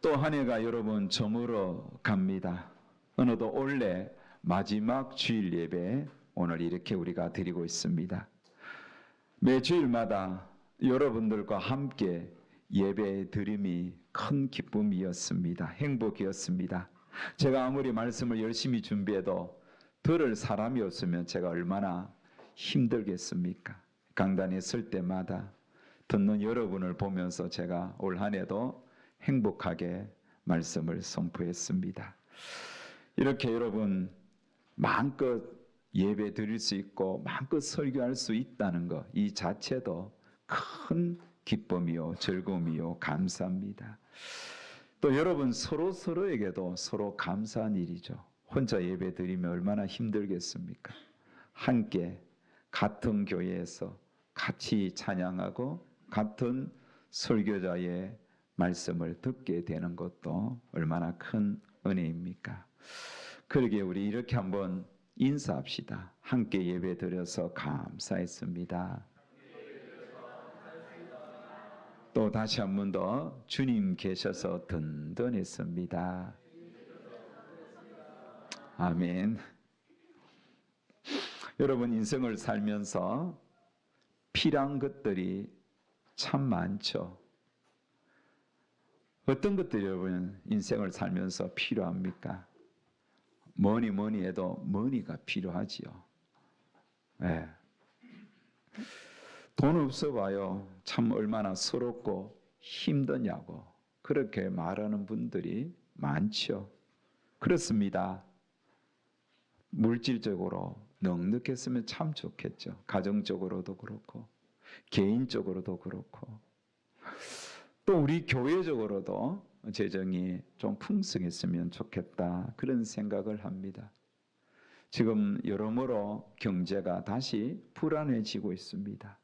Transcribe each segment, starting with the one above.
또 한 해가 여러분 저물어 갑니다. 어느덧 올해 마지막 주일 예배 오늘 이렇게 우리가 드리고 있습니다. 매 주일마다 여러분들과 함께 예배 드림이 큰 기쁨이었습니다. 행복이었습니다. 제가 아무리 말씀을 열심히 준비해도 들을 사람이 없으면 제가 얼마나 힘들겠습니까? 강단에 설 때마다 듣는 여러분을 보면서 제가 올 한 해도 행복하게 말씀을 선포했습니다. 이렇게 여러분 마음껏 예배 드릴 수 있고 마음껏 설교할 수 있다는 것, 이 자체도 큰 기쁨이요 즐거움이요 감사합니다. 또 여러분 서로에게도 서로 감사한 일이죠. 혼자 예배 드리면 얼마나 힘들겠습니까? 함께 같은 교회에서 같이 찬양하고 같은 설교자의 말씀을 듣게 되는 것도 얼마나 큰 은혜입니까? 그러기에 우리 이렇게 한번 인사합시다. 함께 예배 드려서 감사했습니다. 또 다시 한 번 더 주님 계셔서 든든했습니다. 아멘. 여러분 인생을 살면서 필요한 것들이 참 많죠. 어떤 것들이 여러분 인생을 살면서 필요합니까? 뭐니 해도 머니가 필요하지요. 네. 돈 없어 봐요. 참 얼마나 서럽고 힘드냐고 그렇게 말하는 분들이 많죠. 그렇습니다. 물질적으로 넉넉했으면 참 좋겠죠. 가정적으로도 그렇고 개인적으로도 그렇고 또 우리 교회적으로도 재정이 좀 풍성했으면 좋겠다 그런 생각을 합니다. 지금 여러모로 경제가 다시 불안해지고 있습니다.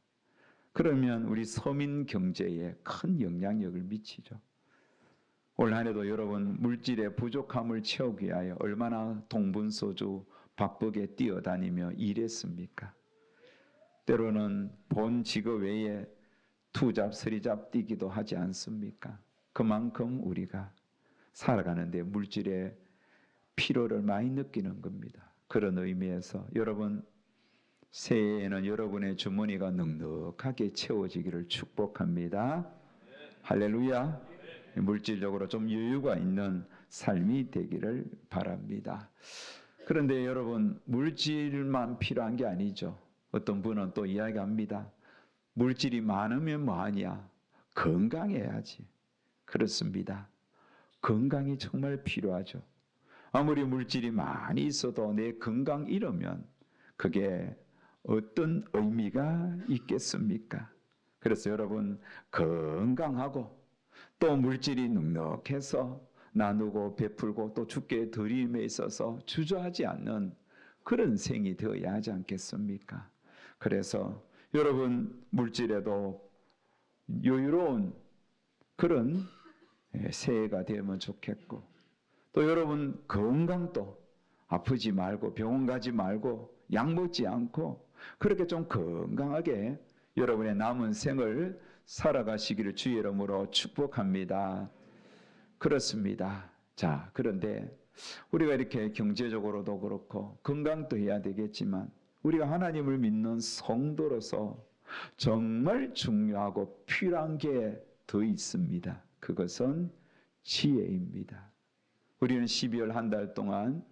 그러면 우리 서민 경제에 큰 영향력을 미치죠. 올 한 해도 여러분 물질의 부족함을 채우기 위하여 얼마나 동분서주 바쁘게 뛰어다니며 일했습니까? 때로는 본 직업 외에 투잡, 서리잡 뛰기도 하지 않습니까? 그만큼 우리가 살아가는데 물질의 필요를 많이 느끼는 겁니다. 그런 의미에서 여러분 새해에는 여러분의 주머니가 넉넉하게 채워지기를 축복합니다. 할렐루야. 물질적으로 좀 여유가 있는 삶이 되기를 바랍니다. 그런데 여러분 물질만 필요한 게 아니죠. 어떤 분은 또 이야기합니다. 물질이 많으면 뭐하냐? 건강해야지. 그렇습니다. 건강이 정말 필요하죠. 아무리 물질이 많이 있어도 내 건강 잃으면 그게 어떤 의미가 있겠습니까? 그래서 여러분 건강하고 또 물질이 넉넉해서 나누고 베풀고 또 주께 드림에 있어서 주저하지 않는 그런 생이 되어야 하지 않겠습니까? 그래서 여러분 물질에도 여유로운 그런 새해가 되면 좋겠고 또 여러분 건강도 아프지 말고 병원 가지 말고 약 먹지 않고 그렇게 좀 건강하게 여러분의 남은 생을 살아가시기를 주의 이름으로 축복합니다. 그렇습니다. 자, 그런데 우리가 이렇게 경제적으로도 그렇고 건강도 해야 되겠지만 우리가 하나님을 믿는 성도로서 정말 중요하고 필요한 게 더 있습니다. 그것은 지혜입니다. 우리는 12월 한 달 동안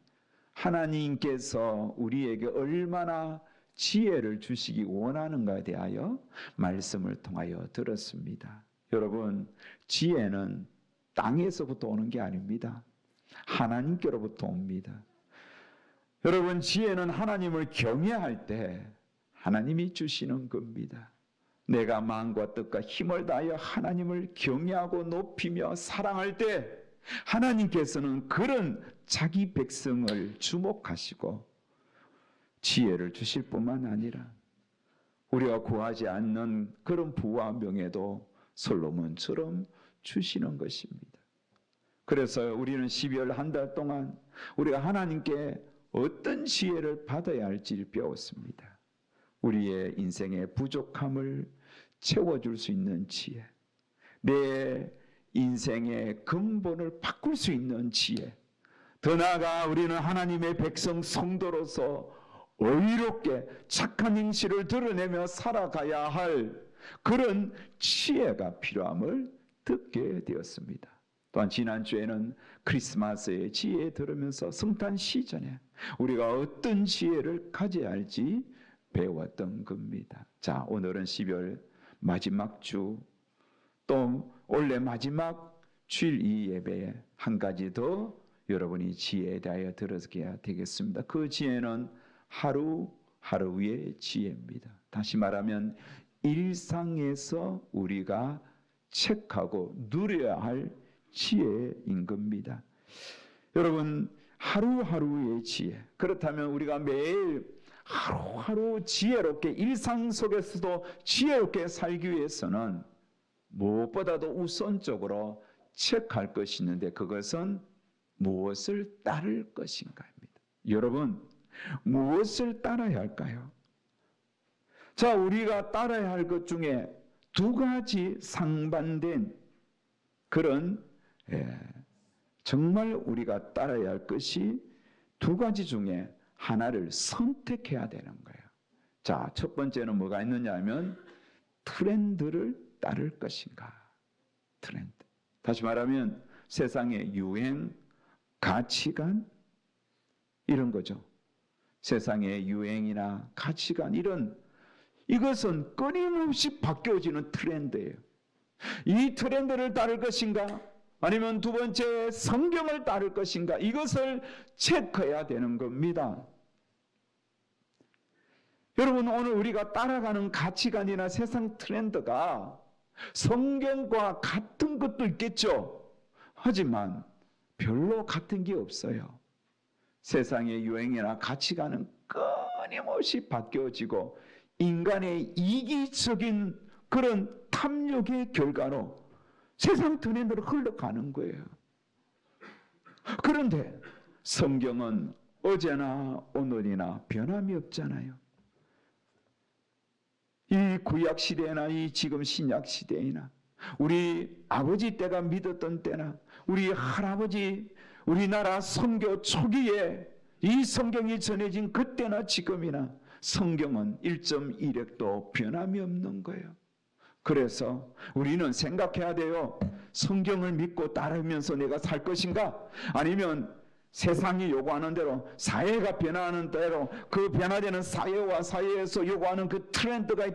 하나님께서 우리에게 얼마나 지혜를 주시기 원하는가에 대하여 말씀을 통하여 들었습니다. 여러분 지혜는 땅에서부터 오는 게 아닙니다. 하나님께로부터 옵니다. 여러분 지혜는 하나님을 경외할 때 하나님이 주시는 겁니다. 내가 마음과 뜻과 힘을 다하여 하나님을 경외하고 높이며 사랑할 때 하나님께서는 그런 자기 백성을 주목하시고 지혜를 주실 뿐만 아니라 우리가 구하지 않는 그런 부와 명예도 솔로몬처럼 주시는 것입니다. 그래서 우리는 12월 한 달 동안 우리가 하나님께 어떤 지혜를 받아야 할지를 배웠습니다. 우리의 인생의 부족함을 채워줄 수 있는 지혜, 내 인생의 근본을 바꿀 수 있는 지혜, 더 나아가 우리는 하나님의 백성 성도로서 의롭게 착한 행실을 드러내며 살아가야 할 그런 지혜가 필요함을 듣게 되었습니다. 또한 지난주에는 크리스마스의 지혜 들으면서 성탄 시전에 우리가 어떤 지혜를 가져야 할지 배웠던 겁니다. 자, 오늘은 12월 마지막 주, 또 올해 마지막 주일 이 예배에 한 가지 더 여러분이 지혜에 대하여 들어야 되겠습니다. 그 지혜는 하루하루의 지혜입니다. 다시 말하면 일상에서 우리가 체크하고 누려야 할 지혜인 겁니다. 여러분, 하루하루의 지혜. 그렇다면 우리가 매일 하루하루 지혜롭게, 일상 속에서도 지혜롭게 살기 위해서는 무엇보다도 우선적으로 체크할 것이 있는데, 그것은 무엇을 따를 것인가입니다. 여러분, 무엇을 따라야 할까요? 자, 우리가 따라야 할 것 중에 두 가지 상반된 그런 정말 우리가 따라야 할 것이 두 가지 중에 하나를 선택해야 되는 거예요. 자, 첫 번째는 뭐가 있느냐 하면 트렌드를 따를 것인가. 트렌드. 다시 말하면 세상의 유행, 가치관 이런 거죠. 세상의 유행이나 가치관 이것은 끊임없이 바뀌어지는 트렌드예요. 이 트렌드를 따를 것인가? 아니면 두 번째 성경을 따를 것인가? 이것을 체크해야 되는 겁니다. 여러분, 오늘 우리가 따라가는 가치관이나 세상 트렌드가 성경과 같은 것도 있겠죠. 하지만 별로 같은 게 없어요. 세상의 유행이나 가치관은 끊임없이 바뀌어지고 인간의 이기적인 그런 탐욕의 결과로 세상 트렌드로 흘러가는 거예요. 그런데 성경은 어제나 오늘이나 변함이 없잖아요. 이 구약 시대나 이 지금 신약 시대이나 우리 아버지 때가 믿었던 때나 우리 할아버지 우리나라 선교 초기에 이 성경이 전해진 그때나 지금이나 성경은 1.1획도 변함이 없는 거예요. 그래서 우리는 생각해야 돼요. 성경을 믿고 따르면서 내가 살 것인가? 아니면 세상이 요구하는 대로, 사회가 변화하는 대로 그 변화되는 사회와 사회에서 요구하는 그 트렌드가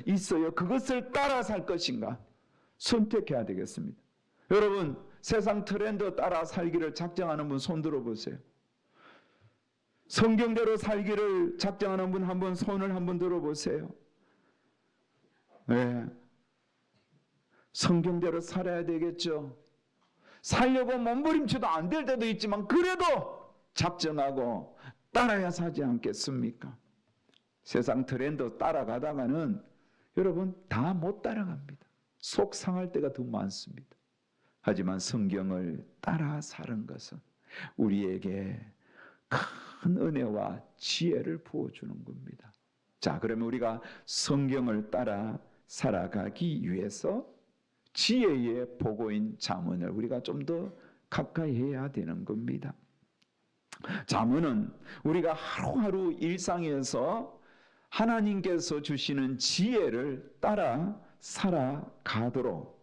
있어요. 그것을 따라 살 것인가? 선택해야 되겠습니다. 여러분, 세상 트렌드 따라 살기를 작정하는 분 손 들어보세요. 성경대로 살기를 작정하는 분 한번 손을 한번 들어보세요. 네. 성경대로 살아야 되겠죠. 살려고 몸부림쳐도 안 될 때도 있지만 그래도 작정하고 따라야 사지 않겠습니까? 세상 트렌드 따라가다가는 여러분 다 못 따라갑니다. 속 상할 때가 더 많습니다. 하지만 성경을 따라 사는 것은 우리에게 큰 은혜와 지혜를 부어주는 겁니다. 자, 그러면 우리가 성경을 따라 살아가기 위해서 지혜의 보고인 잠언을 우리가 좀 더 가까이 해야 되는 겁니다. 잠언은 우리가 하루하루 일상에서 하나님께서 주시는 지혜를 따라 살아가도록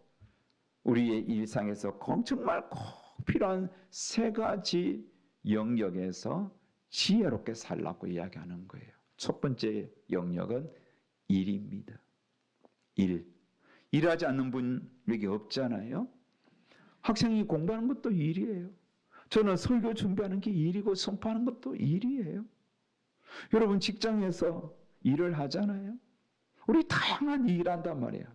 우리의 일상에서 정말 꼭 필요한 세 가지 영역에서 지혜롭게 살라고 이야기하는 거예요. 첫 번째 영역은 일입니다. 일하지 않는 분에게 없잖아요. 학생이 공부하는 것도 일이에요. 저는 설교 준비하는 게 일이고 선포하는 것도 일이에요. 여러분 직장에서 일을 하잖아요. 우리 다양한 일을 한단 말이에요.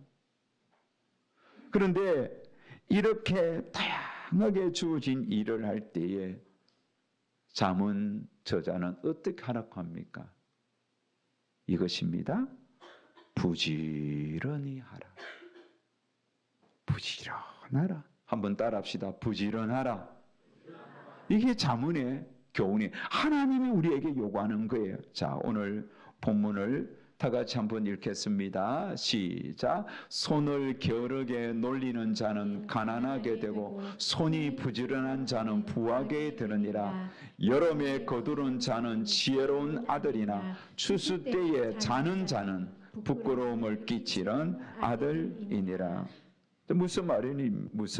그런데 이렇게 다양하게 주어진 일을 할 때에 잠언 저자는 어떻게 하라고 합니까? 이것입니다. 부지런히 하라. 부지런하라. 한번 따라합시다. 부지런하라. 이게 잠언의 교훈이 하나님이 우리에게 요구하는 거예요. 자, 오늘 본문을 다 같이 한번 읽겠습니다. 시작. 손을 게으르게 놀리는 자는 가난하게 되고 손이 부지런한 자는 부하게 되느니라. 여름에 거두는 자는 지혜로운 아들이나 추수 때에 자는 자는 부끄러움을 끼치는 아들이니라. 무슨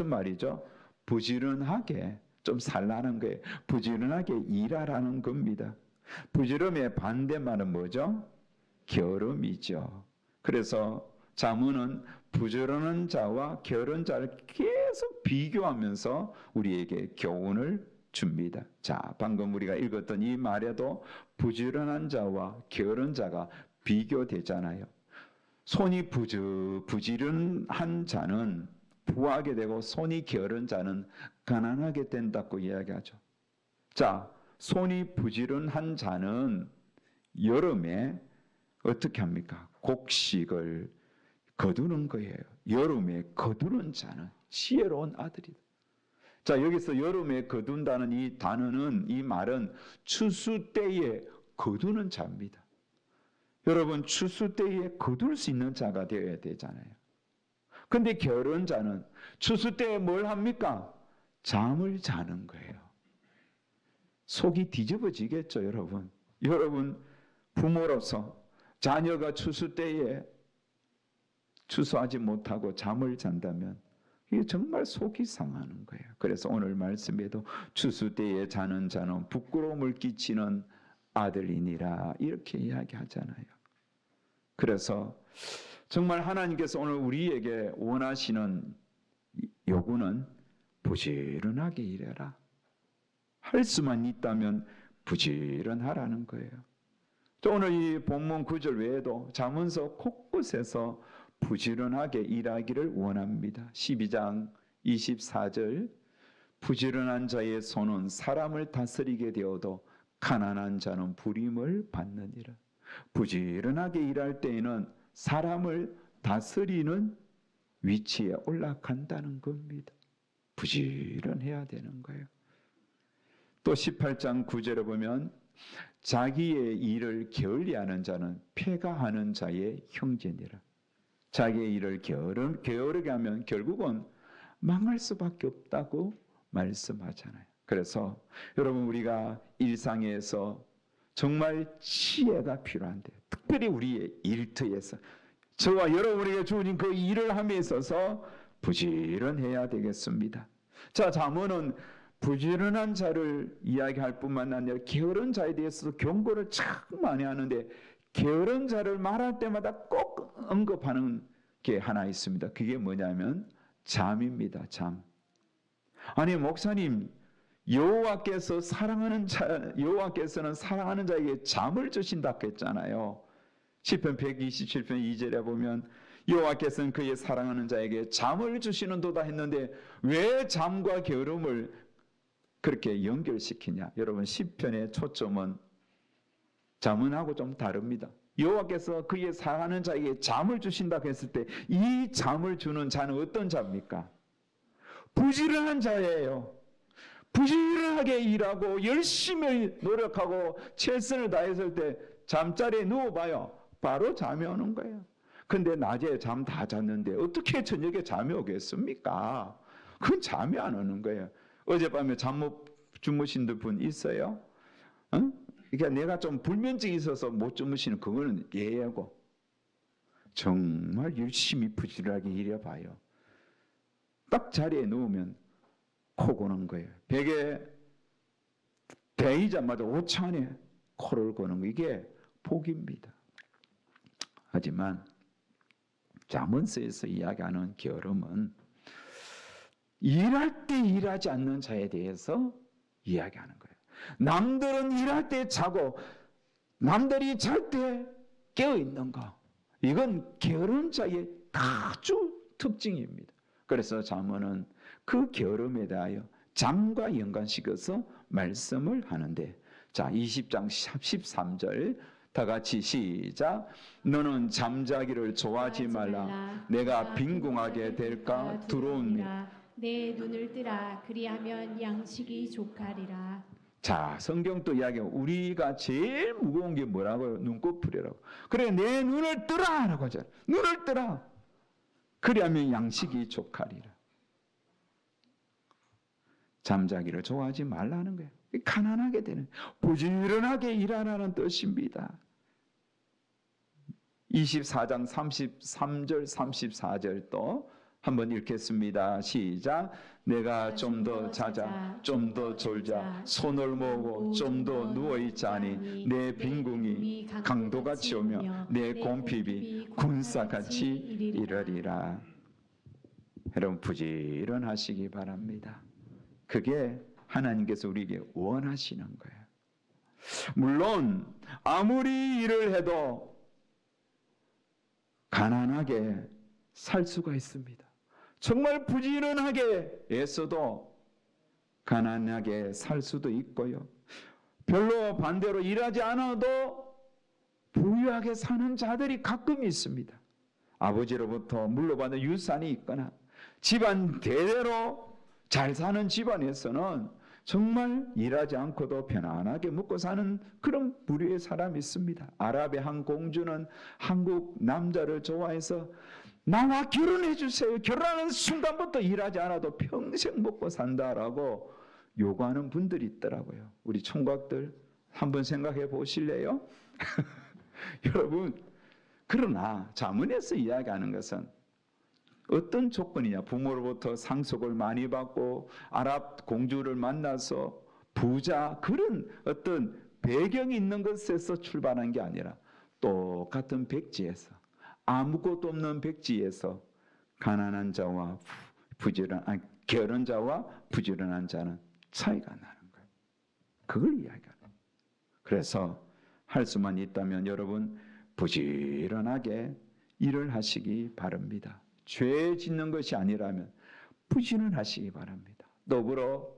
말이죠? 부지런하게 좀 살라는 거예요. 부지런하게 일하라는 겁니다. 부지런의 반대말은 뭐죠? 게으름이죠. 그래서 잠언은 부지런한 자와 게으른 자를 계속 비교하면서 우리에게 교훈을 줍니다. 자, 방금 우리가 읽었던 이 말에도 부지런한 자와 게으른 자가 비교되잖아요. 손이 부지런한 자는 부하게 되고 손이 게으른 자는 가난하게 된다고 이야기하죠. 자, 손이 부지런한 자는 여름에 어떻게 합니까? 곡식을 거두는 거예요. 여름에 거두는 자는 지혜로운 아들이다. 자, 여기서 여름에 거둔다는 이 단어는, 이 말은 추수 때에 거두는 자입니다. 여러분, 추수 때에 거둘 수 있는 자가 되어야 되잖아요. 근데 게으른 자는 추수 때에 뭘 합니까? 잠을 자는 거예요. 속이 뒤집어지겠죠, 여러분. 여러분, 부모로서 자녀가 추수 때에 추수하지 못하고 잠을 잔다면 이게 정말 속이 상하는 거예요. 그래서 오늘 말씀에도 추수 때에 자는 자는 부끄러움을 끼치는 아들이니라 이렇게 이야기하잖아요. 그래서 정말 하나님께서 오늘 우리에게 원하시는 요구는 부지런하게 일해라. 할 수만 있다면 부지런하라는 거예요. 또 오늘 이 본문 9절 외에도 잠언서 곳곳에서 부지런하게 일하기를 원합니다. 12장 24절 부지런한 자의 손은 사람을 다스리게 되어도 가난한 자는 부림을 받느니라. 부지런하게 일할 때에는 사람을 다스리는 위치에 올라간다는 겁니다. 부지런해야 되는 거예요. 또 18장 9절에 보면 자기의 일을 게을리하는 자는 패가하는 자의 형제니라. 자기의 일을 게으르게 하면 결국은 망할 수밖에 없다고 말씀하잖아요. 그래서 여러분, 우리가 일상에서 정말 지혜가 필요한데, 특별히 우리의 일터에서 저와 여러분에게 주어진 그 일을 함에 있어서 부지런해야 되겠습니다. 자, 잠언은 부지런한 자를 이야기할 뿐만 아니라 게으른 자에 대해서도 경고를 참 많이 하는데, 게으른 자를 말할 때마다 꼭 언급하는 게 하나 있습니다. 그게 뭐냐면 잠입니다. 잠. 아니, 목사님, 여호와께서는 사랑하는 자에게 잠을 주신다고 했잖아요. 시편 127편 2절에 보면 여호와께서는 그의 사랑하는 자에게 잠을 주시는도다 했는데 왜 잠과 게으름을 그렇게 연결시키냐? 여러분, 시편의 초점은 잠언하고 좀 다릅니다. 여호와께서 그의 사랑하는 자에게 잠을 주신다고 했을 때 이 잠을 주는 자는 어떤 자입니까? 부지런한 자예요. 부지런하게 일하고 열심히 노력하고 최선을 다했을 때 잠자리에 누워봐요. 바로 잠이 오는 거예요. 근데 낮에 잠 다 잤는데 어떻게 저녁에 잠이 오겠습니까? 그건 잠이 안 오는 거예요. 어젯밤에 잠 못 주무신 분 있어요? 그러니까 내가 좀 불면증이 있어서 못 주무시는 그거는 예외고, 정말 열심히 부지런하게 일해봐요. 딱 자리에 누우면 코 고는 거예요. 베개 대이자마자 오찬에 코를 고는 거, 이게 복입니다. 하지만 잠언서에서 이야기하는 게으름은 일할 때 일하지 않는 자에 대해서 이야기하는 거예요. 남들은 일할 때 자고 남들이 잘 때 깨어 있는 거, 이건 게으른 자의 아주 특징입니다. 그래서 잠언은 그 게으름에 대하여 잠과 연관시켜서 말씀을 하는데, 자, 20장 13절 다 같이 시작. 너는 잠자기를 좋아하지 말라. 내가 빈궁하게 될까 두려우니. 내 눈을 뜨라. 그리하면 양식이 족하리라. 자, 성경도 이야기하고 우리가 제일 무거운 게 뭐라고요? 눈꺼풀이라고. 그래, 내 눈을 뜨라 라고 하잖아요. 눈을 뜨라. 그리하면 양식이 족하리라. 잠자기를 좋아하지 말라는 거예요. 가난하게 되는, 부지런하게 일하라는 뜻입니다. 24장 33절 34절 또 한번 읽겠습니다. 시작. 내가 좀 더 자자, 좀 더 졸자, 손을 모으고 좀 더 누워있자니 내 빈궁이 강도같이 오며 내 곰핍이 군사같이 이르리라. 여러분 부지런하시기 바랍니다. 그게 하나님께서 우리에게 원하시는 거예요. 물론 아무리 일을 해도 가난하게 살 수가 있습니다. 정말 부지런하게 애써도 가난하게 살 수도 있고요. 별로 반대로 일하지 않아도 부유하게 사는 자들이 가끔 있습니다. 아버지로부터 물려받은 유산이 있거나 집안 대대로 잘 사는 집안에서는 정말 일하지 않고도 편안하게 먹고 사는 그런 부류의 사람이 있습니다. 아랍의 한 공주는 한국 남자를 좋아해서 나와 결혼해 주세요. 결혼하는 순간부터 일하지 않아도 평생 먹고 산다라고 요구하는 분들이 있더라고요. 우리 총각들 한번 생각해 보실래요? 여러분, 그러나 자문에서 이야기하는 것은 어떤 조건이냐? 부모로부터 상속을 많이 받고 아랍 공주를 만나서 부자, 그런 어떤 배경이 있는 것에서 출발한 게 아니라 똑같은 백지에서, 아무것도 없는 백지에서 가난한 자와 게으른 자와 부지런한 자는 차이가 나는 거예요. 그걸 이야기하는 거예요. 그래서 할 수만 있다면 여러분 부지런하게 일을 하시기 바랍니다. 죄 짓는 것이 아니라면 부지런하시기 바랍니다. 더불어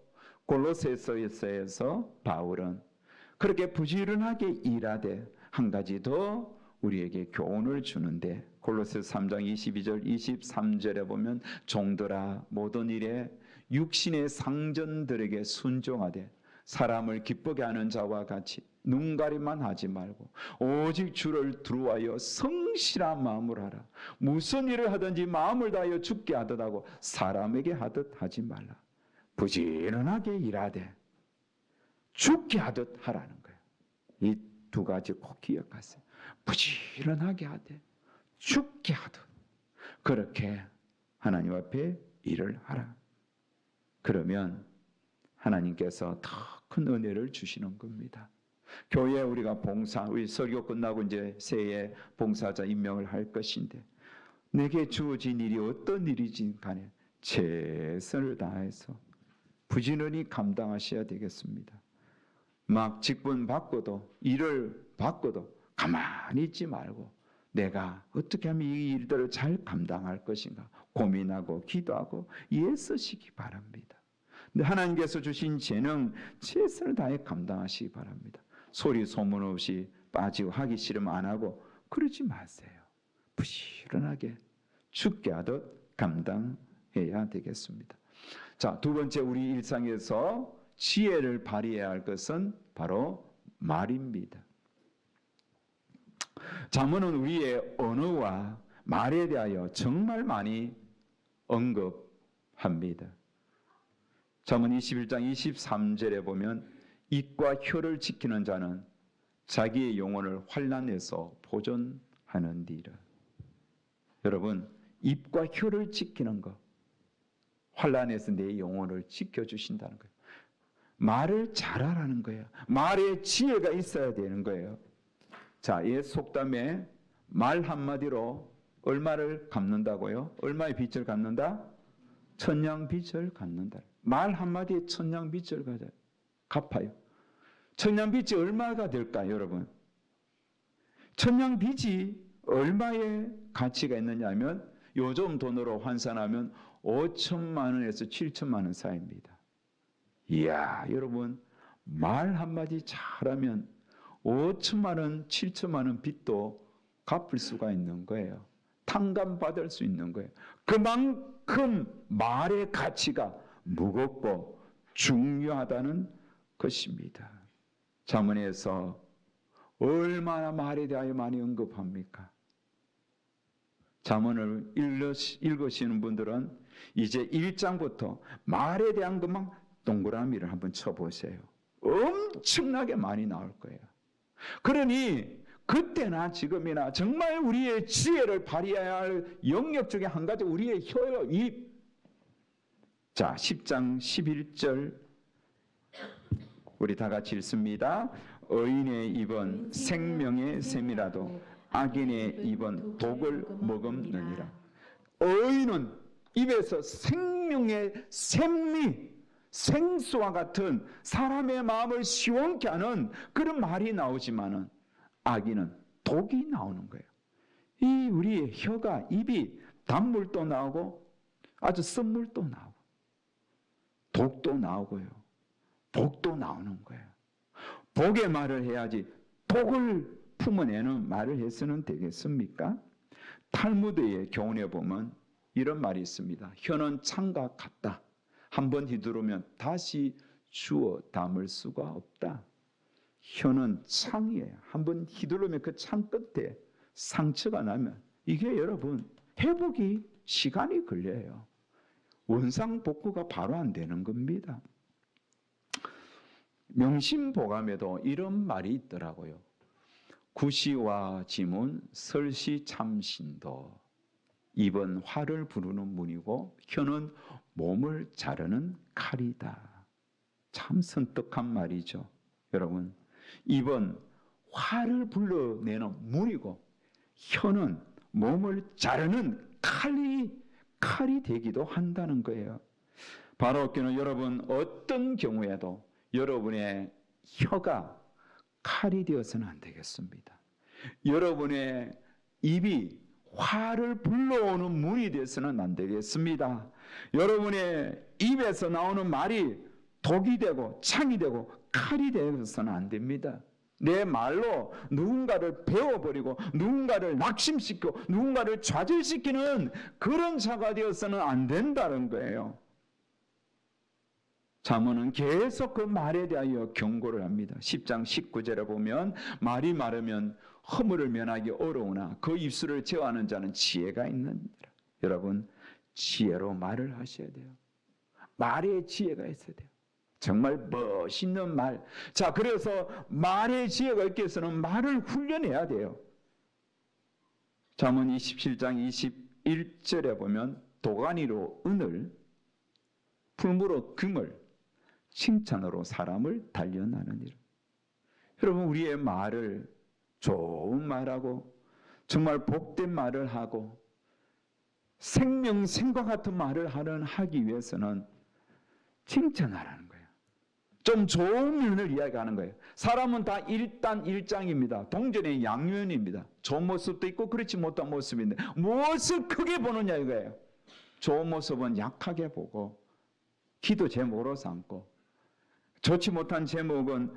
골로새서에서 바울은 그렇게 부지런하게 일하되 한 가지 더 우리에게 교훈을 주는데, 골로새서 3장 22절 23절에 보면 종들아 모든 일에 육신의 상전들에게 순종하되 사람을 기쁘게 하는 자와 같이 눈가림만 하지 말고 오직 주를 두루하여 성실한 마음으로 하라. 무슨 일을 하든지 마음을 다하여 죽게 하듯 하고 사람에게 하듯 하지 말라. 부지런하게 일하되 죽게 하듯 하라는 거예요. 이 두 가지 꼭 기억하세요. 부지런하게 하되 죽게 하듯, 그렇게 하나님 앞에 일을 하라. 그러면 하나님께서 더 큰 은혜를 주시는 겁니다. 교회 우리가 우리 설교 끝나고 이제 새해 봉사자 임명을 할 것인데, 내게 주어진 일이 어떤 일이든 간에 최선을 다해서 부지런히 감당하셔야 되겠습니다. 막 직분 받고도, 일을 받고도 가만히 있지 말고 내가 어떻게 하면 이 일들을 잘 감당할 것인가 고민하고 기도하고 애쓰시기 바랍니다. 근데 하나님께서 주신 재능 최선을 다해 감당하시기 바랍니다. 소리 소문 없이 빠지고 하기 싫으면 안 하고 그러지 마세요. 부지런하게 죽게 하듯 감당해야 되겠습니다. 자, 두 번째 우리 일상에서 지혜를 발휘해야 할 것은 바로 말입니다. 잠언은 우리의 언어와 말에 대하여 정말 많이 언급합니다. 잠언 21장 23절에 보면 입과 혀를 지키는 자는 자기의 영혼을 환난에서 보존하는디라. 여러분, 입과 혀를 지키는 것, 환난에서 내 영혼을 지켜주신다는 거예요. 말을 잘하라는 거예요. 말에 지혜가 있어야 되는 거예요. 자, 옛 속담에 말 한마디로 얼마를 갚는다고요? 얼마의 빚을 갚는다? 천냥 빚을 갚는다. 말 한마디에 천냥 빚을 갚아요. 천냥 빚이 얼마가 될까요, 여러분? 천냥 빚이 얼마의 가치가 있느냐 하면 요즘 돈으로 환산하면 5천만 원에서 7천만 원 사이입니다. 이야, 여러분, 말 한마디 잘하면 5천만 원, 7천만 원 빚도 갚을 수가 있는 거예요. 탕감받을 수 있는 거예요. 그만큼 말의 가치가 무겁고 중요하다는 것입니다. 잠언에서 얼마나 말에 대하여 많이 언급합니까? 잠언을 읽으시는 분들은 이제 1장부터 말에 대한 것만 동그라미를 한번 쳐보세요. 엄청나게 많이 나올 거예요. 그러니 그때나 지금이나 정말 우리의 지혜를 발휘해야 할 영역 중에 한 가지 우리의 혀요, 입. 자, 10장 11절 우리 다 같이 읽습니다. 의인의 입은 생명의 샘이라도 악인의 입은 독을 머금느니라. 의인은 입에서 생명의 샘이 생수와 같은 사람의 마음을 시원케 하는 그런 말이 나오지만은 악인은 독이 나오는 거예요. 이 우리의 혀가, 입이 단물도 나오고 아주 쓴물도 나오고 독도 나오고요. 복도 나오는 거예요. 복의 말을 해야지 독을 품어내는 말을 해서는 되겠습니까? 탈무드의 교훈에 보면 이런 말이 있습니다. 혀는 창과 같다. 한번 휘두르면 다시 주워 담을 수가 없다. 혀는 창이에요. 한번 휘두르면 그 창 끝에 상처가 나면 이게 여러분 회복이 시간이 걸려요. 원상복구가 바로 안 되는 겁니다. 명심보감에도 이런 말이 있더라고요. 구시와 지문, 설시 참신도. 입은 화를 부르는 문이고 혀는 몸을 자르는 칼이다. 참 선떡한 말이죠. 여러분, 입은 화를 불러내는 문이고 혀는 몸을 자르는 칼이 되기도 한다는 거예요. 바로 그는 여러분 어떤 경우에도 여러분의 혀가 칼이 되어서는 안 되겠습니다. 여러분의 입이 화를 불러오는 문이 되어서는 안 되겠습니다. 여러분의 입에서 나오는 말이 독이 되고 창이 되고 칼이 되어서는 안 됩니다. 내 말로 누군가를 베어버리고 누군가를 낙심시키고 누군가를 좌절시키는 그런 자가 되어서는 안 된다는 거예요. 잠언은 계속 그 말에 대하여 경고를 합니다. 10장 19절에 보면 말이 많으면 허물을 면하기 어려우나 그 입술을 제어하는 자는 지혜가 있느니라. 여러분 지혜로 말을 하셔야 돼요. 말에 지혜가 있어야 돼요. 정말 멋있는 말. 자, 그래서 말의 지혜가 있기 위해서는 말을 훈련해야 돼요. 잠언 27장 21절에 보면 도가니로 은을, 풀무로 금을, 칭찬으로 사람을 단련하느니라. 여러분 우리의 말을 좋은 말하고 정말 복된 말을 하고 생명과 같은 말을 하기 위해서는 칭찬하라는 거예요. 좀 좋은 면을 이야기하는 거예요. 사람은 다 일단일장입니다. 동전의 양면입니다. 좋은 모습도 있고 그렇지 못한 모습인데 무엇을 크게 보느냐 이거예요. 좋은 모습은 약하게 보고 기도 제목으로 삼고 좋지 못한 제목은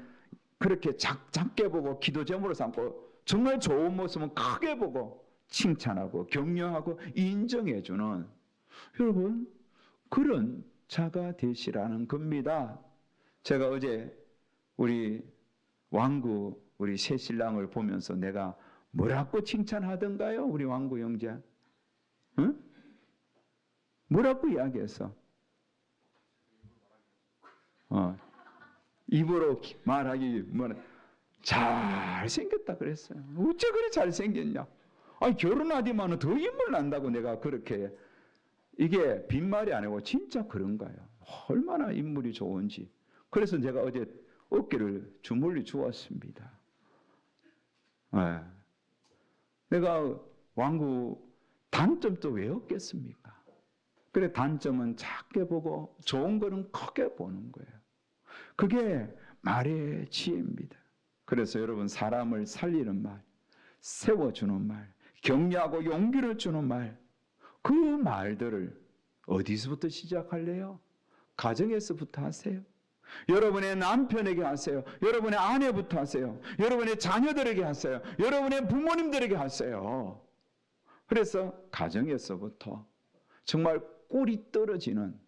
그렇게 작게 보고 기도 제목으로 삼고 정말 좋은 모습은 크게 보고 칭찬하고 격려하고 인정해주는 여러분 그런 자가 되시라는 겁니다. 제가 어제 우리 왕구 우리 새신랑을 보면서 내가 뭐라고 칭찬하던가요? 우리 왕구 형제 응? 뭐라고 이야기했어? 입으로 말하기 뭐라 잘생겼다 그랬어요. 어째 그래 잘생겼냐? 아니 결혼하디만은 더 인물 난다고 내가 그렇게 이게 빈말이 아니고 진짜 그런가요? 얼마나 인물이 좋은지. 그래서 제가 어제 어깨를 주물리 주었습니다. 네. 내가 왕구 단점도 왜 없겠습니까? 그래 단점은 작게 보고 좋은 거는 크게 보는 거예요. 그게 말의 지혜입니다. 그래서 여러분 사람을 살리는 말, 세워주는 말, 격려하고 용기를 주는 말, 그 말들을 어디서부터 시작할래요? 가정에서부터 하세요. 여러분의 남편에게 하세요. 여러분의 아내부터 하세요. 여러분의 자녀들에게 하세요. 여러분의 부모님들에게 하세요. 그래서 가정에서부터 정말 꿀이 떨어지는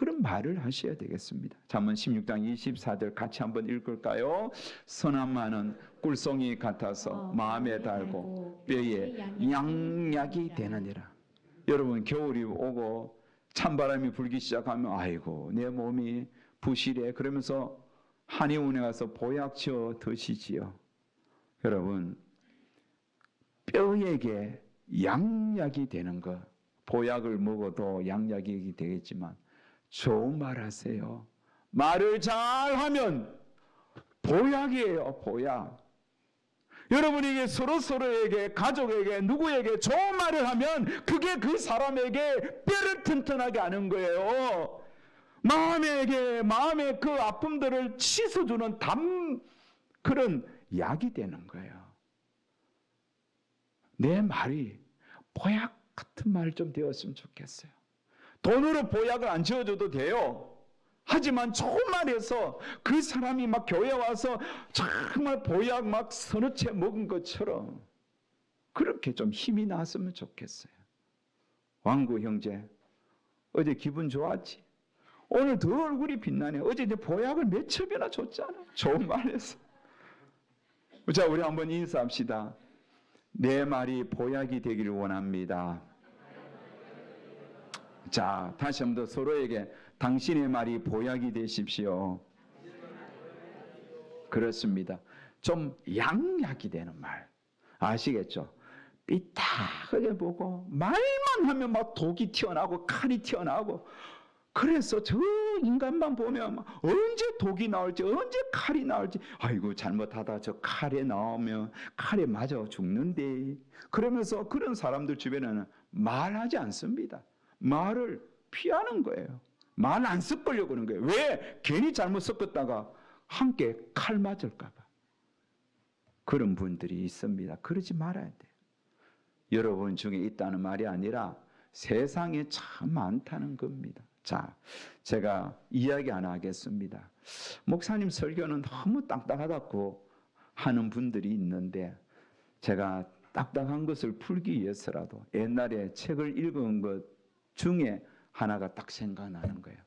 그런 말을 하셔야 되겠습니다. 잠언 16장 24절 같이 한번 읽을까요? 선한 말은 꿀송이 같아서 마음에 달고 뼈에 양약이 되느니라. 여러분, 겨울이 오고 찬바람이 불기 시작하면 아이고 내 몸이 부실해 그러면서 한의원에 가서 보약 지어 드시지요. 여러분, 뼈에게 양약이 되는 것, 보약을 먹어도 양약이 되겠지만 좋은 말 하세요. 말을 잘하면 보약이에요. 보약. 여러분에게 서로에게 가족에게 누구에게 좋은 말을 하면 그게 그 사람에게 뼈를 튼튼하게 하는 거예요. 마음의 그 아픔들을 씻어주는 그런 약이 되는 거예요. 내 말이 보약 같은 말 좀 되었으면 좋겠어요. 돈으로 보약을 안 지어줘도 돼요. 하지만 좋은 말해서 그 사람이 막 교회 와서 정말 보약 막 서너 채 먹은 것처럼 그렇게 좀 힘이 났으면 좋겠어요. 왕구 형제, 어제 기분 좋았지? 오늘 더 얼굴이 빛나네. 어제 내 보약을 몇 첩이나 줬잖아. 좋은 말해서. 자, 우리 한번 인사합시다. 내 말이 보약이 되기를 원합니다. 자, 다시 한번 더 서로에게 당신의 말이 보약이 되십시오. 그렇습니다. 좀 양약이 되는 말 아시겠죠? 삐딱하게 보고 말만 하면 막 독이 튀어나오고 칼이 튀어나오고, 그래서 저 인간만 보면 막 언제 독이 나올지 언제 칼이 나올지, 아이고 잘못하다 저 칼에 나오면 칼에 맞아 죽는데, 그러면서 그런 사람들 주변에는 말하지 않습니다. 말을 피하는 거예요. 말 안 섞으려고 하는 거예요. 왜? 괜히 잘못 섞었다가 함께 칼 맞을까 봐. 그런 분들이 있습니다. 그러지 말아야 돼요. 여러분 중에 있다는 말이 아니라 세상에 참 많다는 겁니다. 자, 제가 이야기 하나 하겠습니다. 목사님 설교는 너무 딱딱하다고 하는 분들이 있는데, 제가 딱딱한 것을 풀기 위해서라도 옛날에 책을 읽은 것 중에 하나가 딱 생각나는 거예요.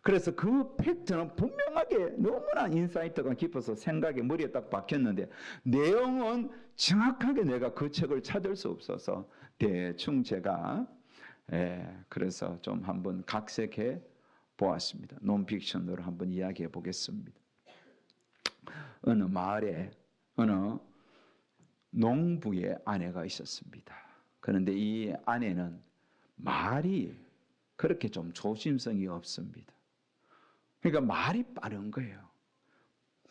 그래서 그 팩트는 분명하게 너무나 인사이트가 깊어서 생각에 머리에 딱 박혔는데, 내용은 정확하게 내가 그 책을 찾을 수 없어서 대충 제가 그래서 좀 한번 각색해 보았습니다. 논픽션으로 한번 이야기해 보겠습니다. 어느 마을에 어느 농부의 아내가 있었습니다. 그런데 이 아내는 말이 그렇게 좀 조심성이 없습니다. 그러니까 말이 빠른 거예요.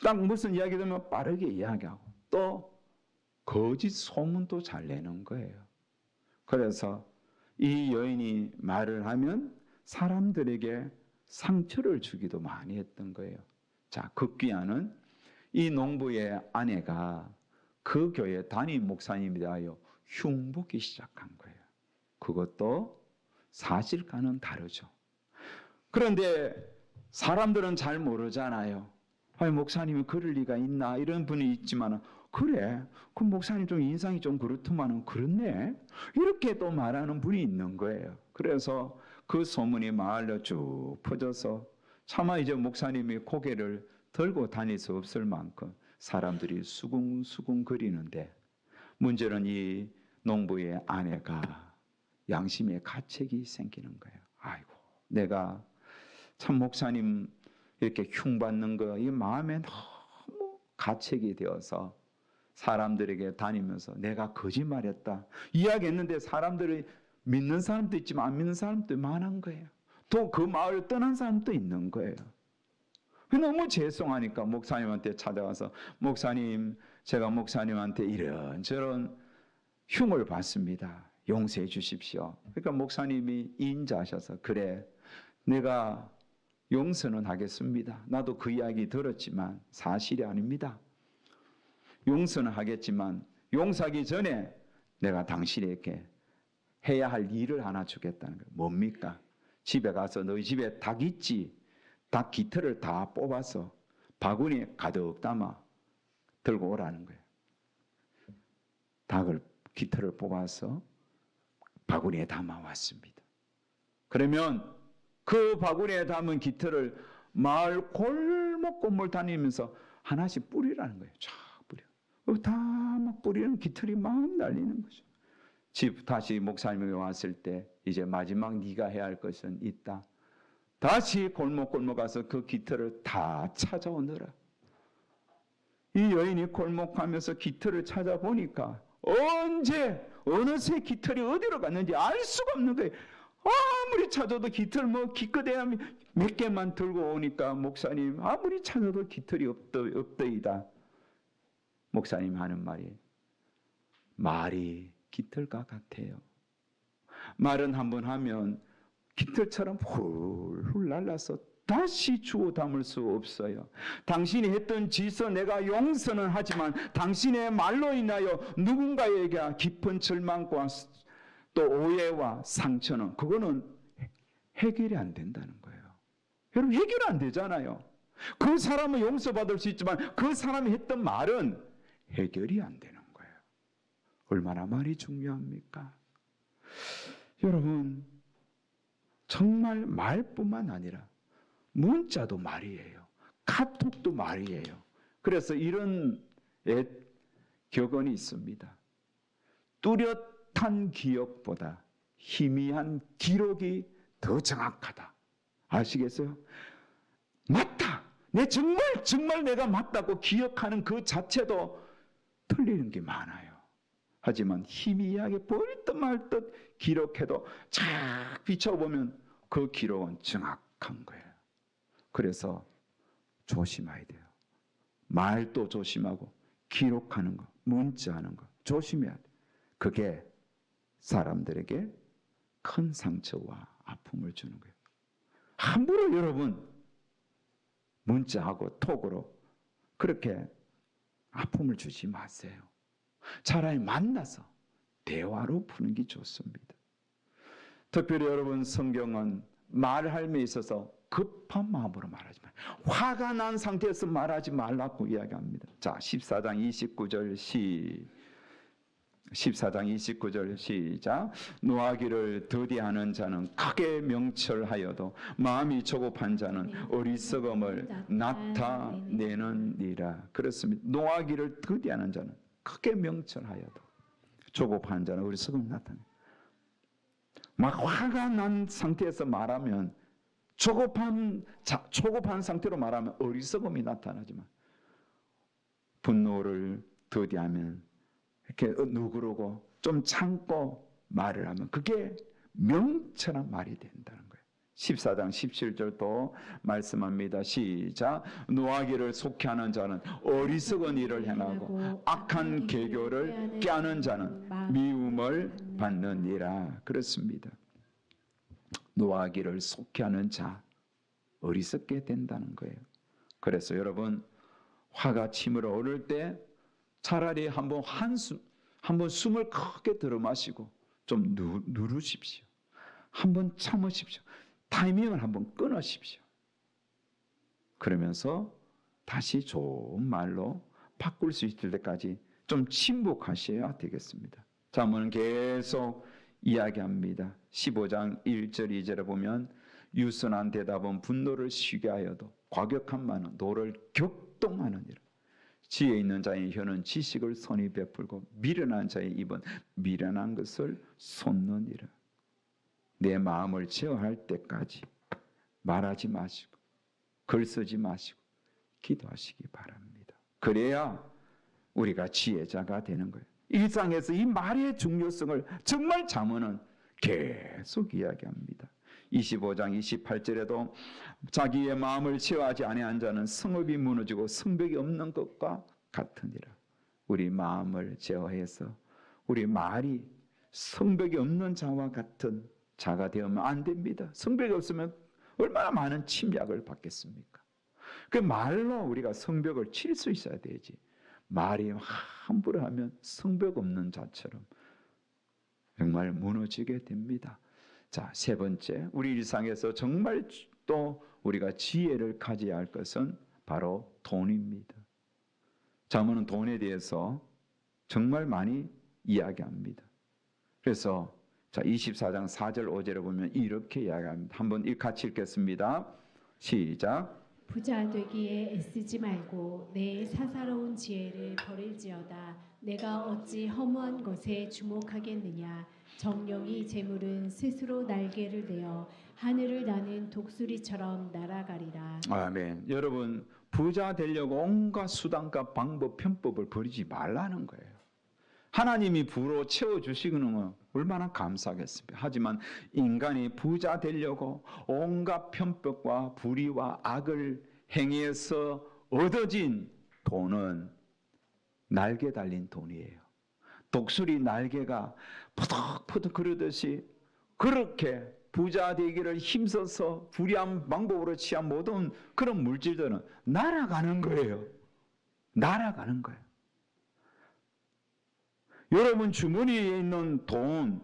딱 무슨 이야기 되면 빠르게 이야기하고 또 거짓 소문도 잘 내는 거예요. 그래서 이 여인이 말을 하면 사람들에게 상처를 주기도 많이 했던 거예요. 자, 급기야는 이 농부의 아내가 그 교회 담임 목사님이 되어 흉보기 시작한 거예요. 그것도 사실과는 다르죠. 그런데 사람들은 잘 모르잖아요. 아니, 목사님이 그럴 리가 있나, 이런 분이 있지만, 그래, 그 목사님 좀 인상이 좀 그렇더만은 그렇네, 이렇게 또 말하는 분이 있는 거예요. 그래서 그 소문이 마을로 쭉 퍼져서 차마 이제 목사님이 고개를 들고 다닐 수 없을 만큼 사람들이 수궁수궁 거리는데, 문제는 이 농부의 아내가 양심의 가책이 생기는 거예요. 아이고, 내가 참 목사님 이렇게 흉받는 거, 이 마음에 너무 가책이 되어서 사람들에게 다니면서 내가 거짓말했다 이야기했는데, 사람들이 믿는 사람도 있지만 안 믿는 사람도 많은 거예요. 또 그 마을을 떠난 사람도 있는 거예요. 너무 죄송하니까 목사님한테 찾아와서, 목사님, 제가 목사님한테 이런저런 흉을 받습니다. 용서해 주십시오. 그러니까 목사님이 인자하셔서, 그래, 내가 용서는 하겠습니다. 나도 그 이야기 들었지만 사실이 아닙니다. 용서는 하겠지만 용서하기 전에 내가 당신에게 해야 할 일을 하나 주겠다는 거예요. 뭡니까? 집에 가서 너희 집에 닭 있지? 닭 깃털을 다 뽑아서 바구니에 가득 담아 들고 오라는 거예요. 닭을 깃털을 뽑아서 바구니에 담아 왔습니다. 그러면 그 바구니에 담은 깃털을 마을 골목골목 다니면서 하나씩 뿌리라는 거예요. 쫙 뿌려. 다 막 뿌리는 깃털이 막 날리는 거죠. 집 다시 목사님이 왔을 때 이제 마지막 네가 해야 할 것은 있다. 다시 골목골목 가서 그 깃털을 다 찾아오너라. 이 여인이 골목하면서 깃털을 찾아보니까 언제 어느새 깃털이 어디로 갔는지 알 수가 없는 거예요. 아무리 찾아도 깃털 기껏해야 몇 개만 들고 오니까 목사님 아무리 찾아도 깃털이 없더이다. 목사님 하는 말이 깃털과 같아요. 말은 한번 하면 깃털처럼 훌훌 날라서 다시 주워 담을 수 없어요. 당신이 했던 짓을 내가 용서는 하지만 당신의 말로 인하여 누군가에게 깊은 절망과 또 오해와 상처는 그거는 해결이 안 된다는 거예요. 여러분 해결 안 되잖아요. 그 사람은 용서받을 수 있지만 그 사람이 했던 말은 해결이 안 되는 거예요. 얼마나 말이 중요합니까? 여러분 정말 말뿐만 아니라 문자도 말이에요. 카톡도 말이에요. 그래서 이런 격언이 있습니다. 뚜렷한 기억보다 희미한 기록이 더 정확하다. 아시겠어요? 맞다. 정말 내가 맞다고 기억하는 그 자체도 틀리는 게 많아요. 하지만 희미하게 보일 듯 말 듯 기록해도 쫙 비춰보면 그 기록은 정확한 거예요. 그래서 조심해야 돼요. 말도 조심하고 기록하는 거, 문자하는 거 조심해야 돼요. 그게 사람들에게 큰 상처와 아픔을 주는 거예요. 함부로 여러분 문자하고 톡으로 그렇게 아픔을 주지 마세요. 차라리 만나서 대화로 푸는 게 좋습니다. 특별히 여러분 성경은 말할 때 있어서 급한 마음으로 말하지 마요. 화가 난 상태에서 말하지 말라고 이야기합니다. 자, 14장 29절 시작. 노하기를 더디하는 자는 크게 명철하여도 마음이 조급한 자는 어리석음을 나타내느니라. 그렇습니다. 노하기를 더디하는 자는 크게 명철하여도 조급한 자는 어리석음을 나타내. 막 화가 난 상태에서 말하면 조급한 상태로 말하면 어리석음이 나타나지만 분노를 더디하면 이렇게 누그러고 좀 참고 말을 하면 그게 명철한 말이 된다는 거예요. 14장 17절도 말씀합니다. 시작. 노하기를 속해하는 자는 어리석은 일을 행하고 악한 계교를 깨하는 자는 미움을 받느니라. 그렇습니다. 노하기를 속해하는 자 어리석게 된다는 거예요. 그래서 여러분 화가 치밀어 오를 때 차라리 한번 숨을 크게 들어 마시고 좀 누르십시오. 한번 참으십시오. 타이밍을 한번 끊으십시오. 그러면서 다시 좋은 말로 바꿀 수 있을 때까지 좀 침묵하셔야 되겠습니다. 잠언은 계속 이야기합니다. 15장 1절 2절에 보면 유순한 대답은 분노를 쉬게 하여도 과격한 말은 노를 격동하느니라. 지혜 있는 자의 혀는 지식을 선히 베풀고 미련한 자의 입은 미련한 것을 솟느니라. 내 마음을 제어할 때까지 말하지 마시고 글 쓰지 마시고 기도하시기 바랍니다. 그래야 우리가 지혜자가 되는 거예요. 일상에서 이 말의 중요성을 정말 잠언은 계속 이야기합니다. 25장 28절에도 자기의 마음을 제어하지 아니한 자는 성읍이 무너지고 성벽이 없는 것과 같으니라. 우리 마음을 제어해서 우리 말이 성벽이 없는 자와 같은 자가 되면 안 됩니다. 성벽이 없으면 얼마나 많은 침략을 받겠습니까? 그 말로 우리가 성벽을 칠 수 있어야 되지. 말이 함부로 하면 성벽 없는 자처럼 정말 무너지게 됩니다. 자, 세 번째, 우리 일상에서 정말 또 우리가 지혜를 가져야 할 것은 바로 돈입니다. 잠언은 돈에 대해서 정말 많이 이야기합니다. 그래서 자, 24장 4절 5절에 보면 이렇게 이야기합니다. 한번 같이 읽겠습니다. 시작. 부자 되기에 애쓰지 말고 내 사사로운 지혜를 버릴지어다. 내가 어찌 허무한 것에 주목하겠느냐. 정령이 재물은 스스로 날개를 내어 하늘을 나는 독수리처럼 날아가리라. 아멘. 여러분, 부자 되려고 온갖 수단과 방법, 편법을 버리지 말라는 거예요. 하나님이 부로 채워주시는 얼마나 감사하겠습니까? 하지만 인간이 부자 되려고 온갖 편법과 불의와 악을 행해서 얻어진 돈은 날개 달린 돈이에요. 독수리 날개가 포덕포덕 그러듯이 그렇게 부자 되기를 힘써서 불의한 방법으로 취한 모든 그런 물질들은 날아가는 거예요. 날아가는 거예요. 여러분 주머니에 있는 돈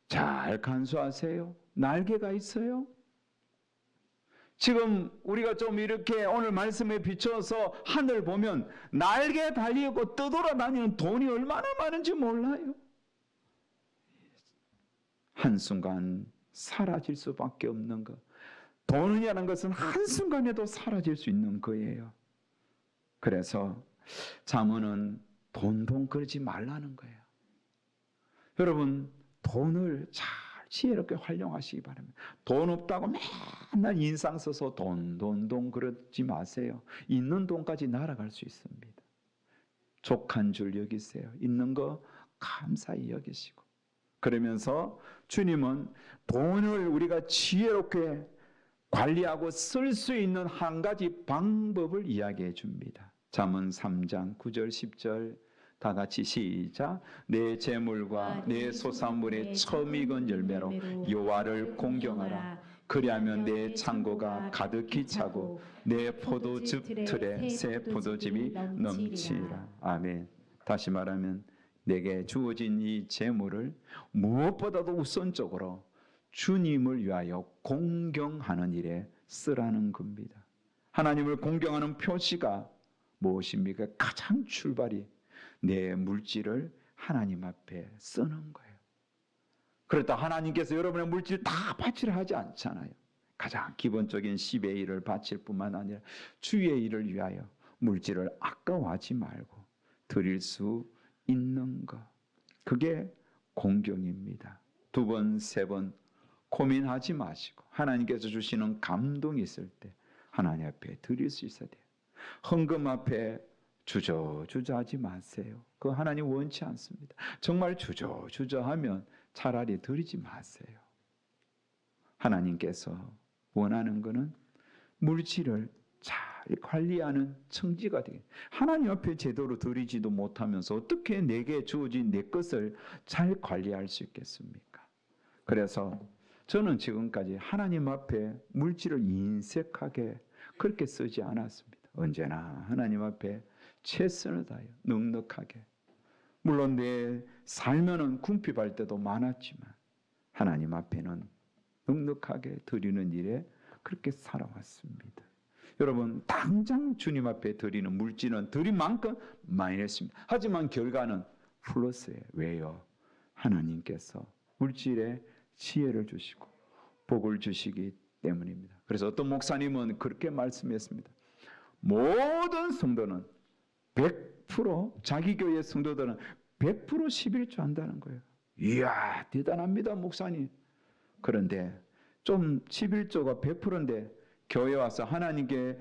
잘 간수하세요. 날개가 있어요. 지금 우리가 좀 이렇게 오늘 말씀에 비춰서 하늘 보면 날개 달리고 떠돌아다니는 돈이 얼마나 많은지 몰라요. 한순간 사라질 수밖에 없는 것. 돈이라는 것은 한순간에도 사라질 수 있는 거예요. 그래서 잠언은 돈 그러지 말라는 거예요. 여러분 돈을 잘 지혜롭게 활용하시기 바랍니다. 돈 없다고 맨날 인상 써서 돈 그러지 마세요. 있는 돈까지 날아갈 수 있습니다. 족한 줄 여기세요. 있는 거 감사히 여기시고. 그러면서 주님은 돈을 우리가 지혜롭게 관리하고 쓸 수 있는 한 가지 방법을 이야기해 줍니다. 잠언 3장 9절 10절 다 같이 시작. 내 재물과 내 소산물의 처음 익은 열매로 여호와를 공경하라. 그리하면 내 창고가 가득히 차고 내 포도즙 틀에 새 포도즙이 넘치리라. 아멘. 다시 말하면 내게 주어진 이 재물을 무엇보다도 우선적으로 주님을 위하여 공경하는 일에 쓰라는 겁니다. 하나님을 공경하는 표시가 무엇입니까? 가장 출발이 내 물질을 하나님 앞에 쓰는 거예요. 그렇다 하나님께서 여러분의 물질 다 바치려 하지 않잖아요. 가장 기본적인 10의 1을 바칠 뿐만 아니라 주의 일을 위하여 물질을 아까워하지 말고 드릴 수 있는 것. 그게 공경입니다. 2번, 3번 고민하지 마시고 하나님께서 주시는 감동이 있을 때 하나님 앞에 드릴 수 있어야 돼요. 헌금 앞에 주저하지 마세요. 그거 하나님 원치 않습니다. 정말 주저하면 차라리 드리지 마세요. 하나님께서 원하는 것은 물질을 잘 관리하는 청지가 되게. 하나님 앞에 제대로 드리지도 못하면서 어떻게 내게 주어진 내 것을 잘 관리할 수 있겠습니까? 그래서 저는 지금까지 하나님 앞에 물질을 인색하게 그렇게 쓰지 않았습니다. 언제나 하나님 앞에 최선을 다하여 넉넉하게. 물론 내 살면은 궁핍할 때도 많았지만 하나님 앞에는 넉넉하게 드리는 일에 그렇게 살아왔습니다. 여러분 당장 주님 앞에 드리는 물질은 드린 만큼 마이너스입니다. 하지만 결과는 플러스예요. 왜요? 하나님께서 물질에 지혜를 주시고 복을 주시기 때문입니다. 그래서 어떤 목사님은 그렇게 말씀했습니다. 모든 성도는 100% 자기 교회 성도들은 100% 11조 한다는 거예요. 이야 대단합니다 목사님. 그런데 좀 11조가 100%인데 교회 와서 하나님께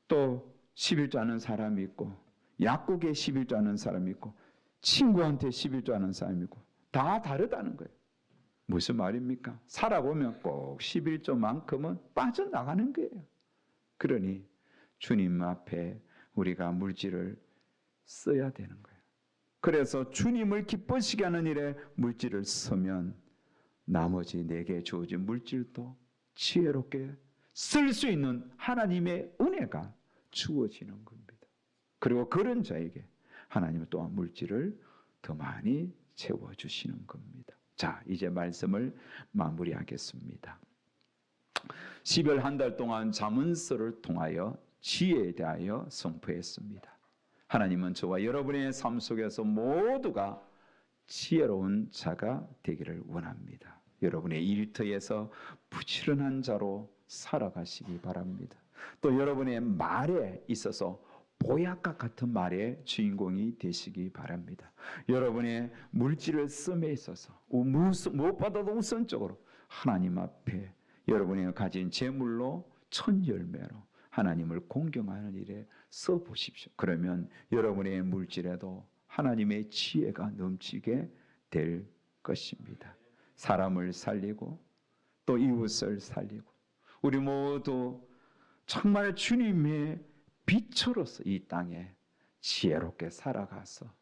또 11조 하는 사람이 있고 약국에 11조 하는 사람이 있고 친구한테 11조 하는 사람이 있고 다 다르다는 거예요. 무슨 말입니까? 살아보면 꼭 11조만큼은 빠져나가는 거예요. 그러니 주님 앞에 우리가 물질을 써야 되는 거예요. 그래서 주님을 기쁘시게 하는 일에 물질을 쓰면 나머지 내게 주어진 물질도 지혜롭게 쓸 수 있는 하나님의 은혜가 주어지는 겁니다. 그리고 그런 자에게 하나님은 또한 물질을 더 많이 채워주시는 겁니다. 자, 이제 말씀을 마무리하겠습니다. 10월 한 달 동안 잠언서를 통하여 지혜에 대하여 선포했습니다. 하나님은 저와 여러분의 삶 속에서 모두가 지혜로운 자가 되기를 원합니다. 여러분의 일터에서 부지런한 자로 살아가시기 바랍니다. 또 여러분의 말에 있어서 보약과 같은 말의 주인공이 되시기 바랍니다. 여러분의 물질을 씀에 있어서 무엇보다도 우선적으로 하나님 앞에 여러분이 가진 재물로 천 열매로 하나님을 공경하는 일에 써 보십시오. 그러면 여러분의 물질에도 하나님의 지혜가 넘치게 될 것입니다. 사람을 살리고 또 이웃을 살리고 우리 모두 정말 주님의 빛으로서 이 땅에 지혜롭게 살아가서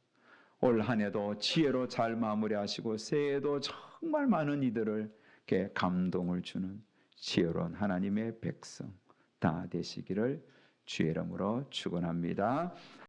올 한 해도 지혜로 잘 마무리하시고 새해에도 정말 많은 이들을 이렇게 감동을 주는 지혜로운 하나님의 백성 다 되시기를 주의 이름으로 축원합니다.